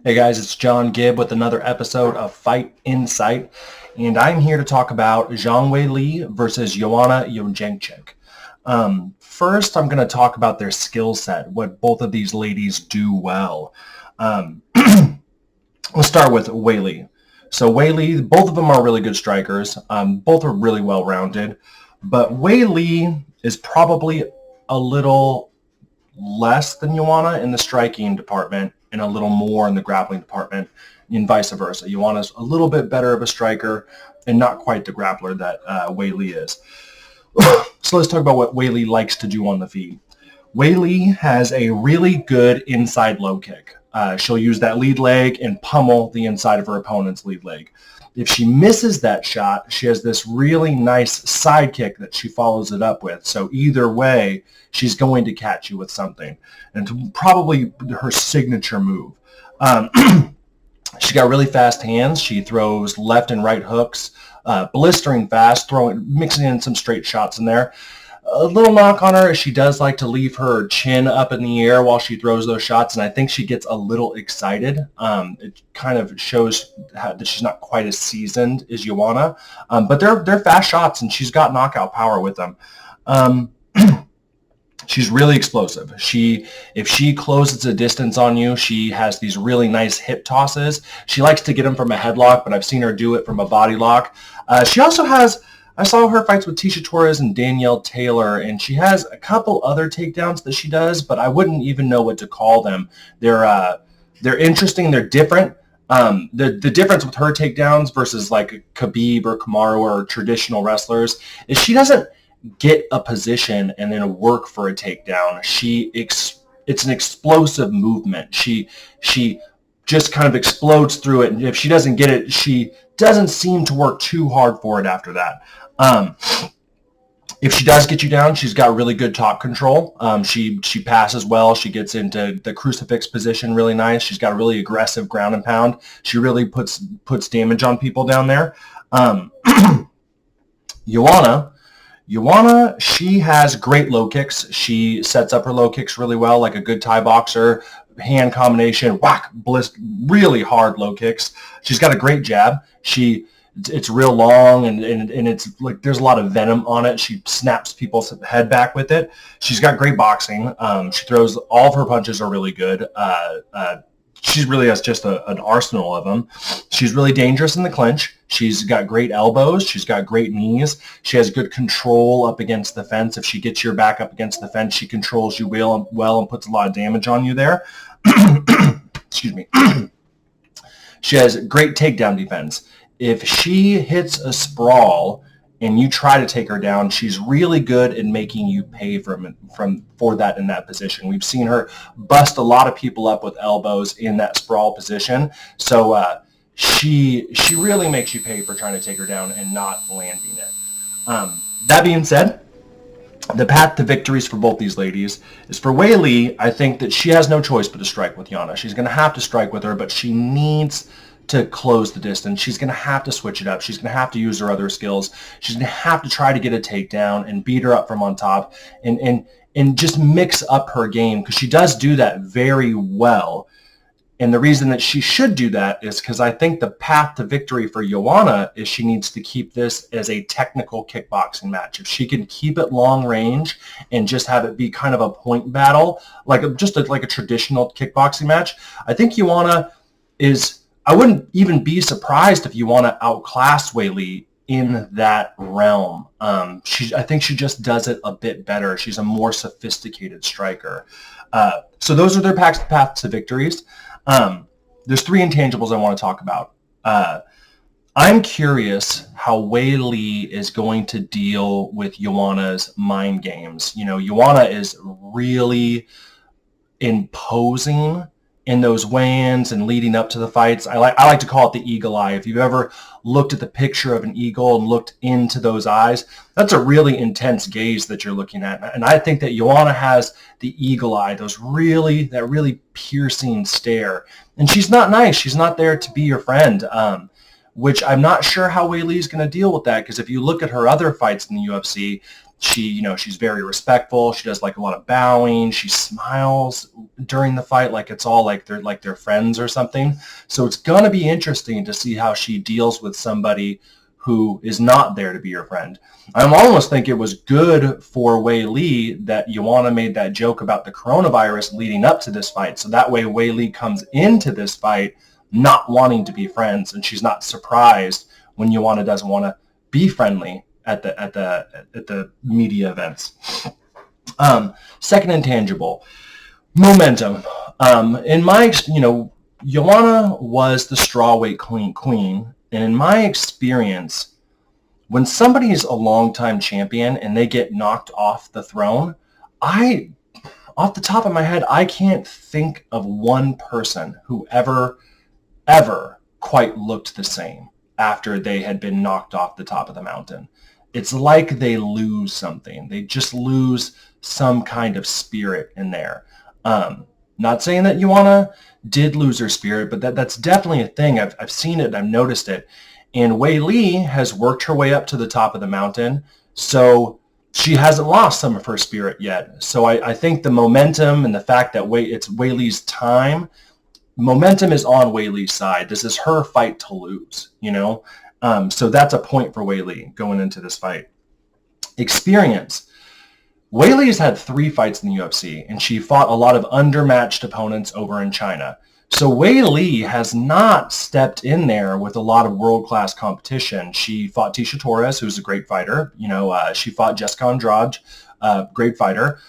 Hey guys, it's John Gibb with another episode of Fight Insight, and I'm here to talk about Zhang Weili versus Joanna Jedrzejczyk. First, I'm going to talk about their skill set, what both of these ladies do well. We'll start with Weili. So Weili, both of them are really good strikers. Both are really well-rounded, but Weili is probably a little less than Joanna in the striking department and a little more in the grappling department, and vice versa. Joanna's a little bit better of a striker and not quite the grappler that Weili is. So let's talk about what Weili likes to do on the feet. Weili has a really good inside low kick. She'll use that lead leg and pummel the inside of her opponent's lead leg. If she misses that shot, she has this really nice side kick that she follows it up with. So either way, she's going to catch you with something. And it's probably her signature move. She's got really fast hands. She throws left and right hooks, blistering fast, mixing in some straight shots in there. A little knock on her is she does like to leave her chin up in the air while she throws those shots, and I think she gets a little excited. It kind of shows that she's not quite as seasoned as Joanna, but they're fast shots, and she's got knockout power with them. She's really explosive. If she closes a distance on you, she has these really nice hip tosses. She likes to get them from a headlock, but I've seen her do it from a body lock. She also has... I saw her fights with Tisha Torres and Danielle Taylor, and she has a couple other takedowns that she does, but I wouldn't even know what to call them. They're interesting. They're different. The difference with her takedowns versus like Khabib or Kamaru or traditional wrestlers is she doesn't get a position and then work for a takedown. It's an explosive movement. She just kind of explodes through it, and if she doesn't get it, she doesn't seem to work too hard for it after that. If she does get you down, she's got really good top control. She passes well. She gets into the crucifix position really nice. She's got a really aggressive ground and pound. She really puts damage on people down there. Joanna, she has great low kicks. She sets up her low kicks really well, like a good Thai boxer. Hand combination, whack, really hard low kicks. She's got a great jab. It's real long and it's like there's a lot of venom on it. She snaps people's head back with it. She's got great boxing. She throws, all of her punches are really good. She really has just an arsenal of them. She's really dangerous in the clinch. She's got great elbows. She's got great knees. She has good control up against the fence. If she gets your back up against the fence, she controls you well and puts a lot of damage on you there. Excuse me. She has great takedown defense. If she hits a sprawl and you try to take her down, she's really good at making you pay for that in that position. We've seen her bust a lot of people up with elbows in that sprawl position. So she really makes you pay for trying to take her down and not landing it. That being said, the path to victories for both these ladies is for Weili. I think that she has no choice but to strike with Joanna. She's going to have to strike with her, but she needs to close the distance. She's going to have to switch it up. She's going to have to use her other skills. She's going to have to try to get a takedown and beat her up from on top and just mix up her game, because she does do that very well. And the reason that she should do that is because I think the path to victory for Joanna is she needs to keep this as a technical kickboxing match. If she can keep it long range and just have it be kind of a point battle, like a traditional kickboxing match, I think Joanna is... I wouldn't even be surprised if Joanna outclass Weili in that realm. I think she just does it a bit better. She's a more sophisticated striker. So those are their paths to victories. There's three intangibles I want to talk about. I'm curious how Weili is going to deal with Joanna's mind games. Joanna is really imposing in those weigh-ins and leading up to the fights. I like to call it the eagle eye. If you've ever looked at the picture of an eagle and looked into those eyes, that's a really intense gaze that you're looking at. And I think that Joanna has the eagle eye, that really piercing stare. And she's not nice. She's not there to be your friend, which I'm not sure how Weili is going to deal with that, because if you look at her other fights in the UFC, She's very respectful. She does like a lot of bowing. She smiles during the fight like it's all like they're friends or something. So it's going to be interesting to see how she deals with somebody who is not there to be your friend. I almost think it was good for Weili that Joanna made that joke about the coronavirus leading up to this fight. So that way Weili comes into this fight not wanting to be friends, and she's not surprised when Joanna doesn't want to be friendly at the media events. Second intangible, momentum. In my, Joanna was the strawweight queen. And in my experience, when somebody is a longtime champion and they get knocked off the throne, off the top of my head, I can't think of one person who ever quite looked the same after they had been knocked off the top of the mountain. It's like they lose something. They just lose some kind of spirit in there. Not saying that Joanna did lose her spirit, but that's definitely a thing. I've seen it. I've noticed it. And Weili has worked her way up to the top of the mountain, so she hasn't lost some of her spirit yet. So I think the momentum and the fact that it's Weili's time, momentum is on Weili's side. This is her fight to lose, So that's a point for Weili going into this fight. Experience. Weili has had 3 fights in the UFC, and she fought a lot of undermatched opponents over in China. So Weili has not stepped in there with a lot of world-class competition. She fought Tisha Torres, who's a great fighter. She fought Jessica Andrade, great fighter.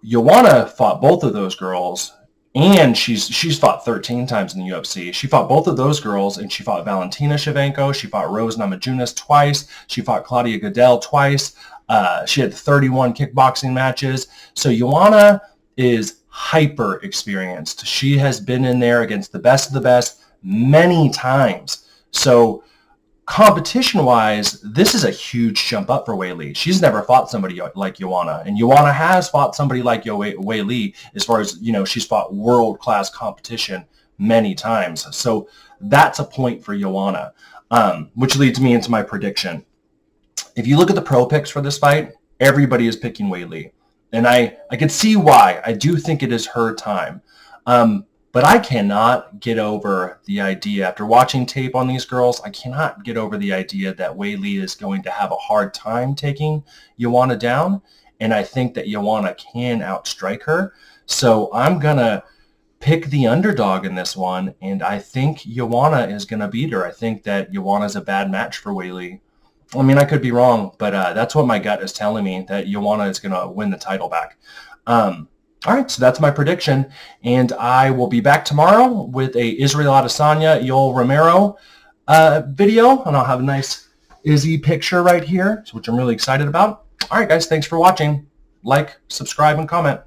Joanna fought both of those girls, and she's fought 13 times in the UFC. She fought both of those girls, and she fought Valentina Shevchenko. She fought Rose Namajunas twice. She fought Claudia Gadelha twice. She had 31 kickboxing matches. So Joanna is hyper experienced. She has been in there against the best many times. So competition-wise, this is a huge jump up for Weili. She's never fought somebody like Joanna, and Joanna has fought somebody like Weili as far as, she's fought world-class competition many times. So that's a point for Joanna, which leads me into my prediction. If you look at the pro picks for this fight, everybody is picking Weili. And I can see why. I do think it is her time. But I cannot get over the idea, after watching tape on these girls, I cannot get over the idea that Weili is going to have a hard time taking Joanna down. And I think that Joanna can outstrike her. So I'm going to pick the underdog in this one. And I think Joanna is going to beat her. I think that Joanna is a bad match for Weili. I mean, I could be wrong, but that's what my gut is telling me, that Joanna is going to win the title back. All right, so that's my prediction, and I will be back tomorrow with a Israel Adesanya, Yoel Romero video, and I'll have a nice Izzy picture right here, which I'm really excited about. All right, guys, thanks for watching. Like, subscribe, and comment.